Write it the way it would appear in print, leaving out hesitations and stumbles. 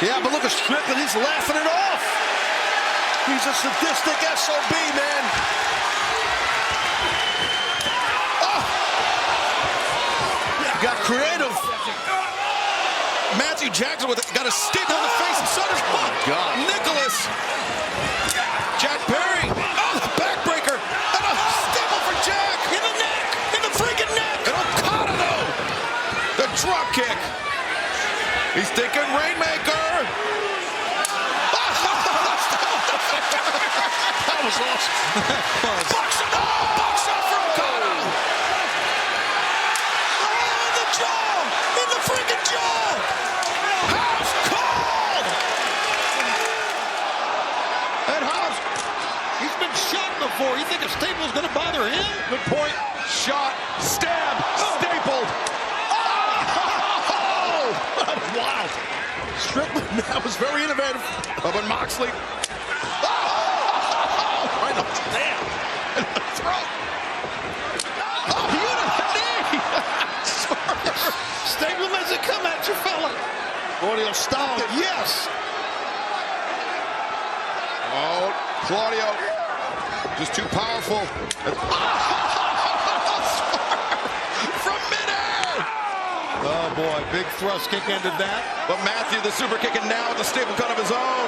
Yeah, but look at Strickland, he's laughing it off. He's a sadistic SOB, man. Oh! Got creative. Matthew Jackson got a stick on the face, and so does Nicholas. Jack Perry. Oh, the backbreaker. And a staple for Jack. In the neck. In the freaking neck. And Okada, though. The drop kick. He's thinking Rainmaker. That was awesome. Box up from Okada. Oh, the jaw. In the freaking jaw. House called. And Hobbs, he's been shot before. You think a staple is going to bother him? Good point. Shot. Stab. Stapled. Oh! That's wild. Strickland, that was very innovative. But Moxley. Right up. Damn. In the throat. Oh, unity. Stable doesn't come at you, fella. Claudio stopped it. Yes. Oh, Claudio. Just too powerful. From midair. Oh, boy. Big thrust kick ended that. But Matthew, the super kick, and now the staple cut of his own.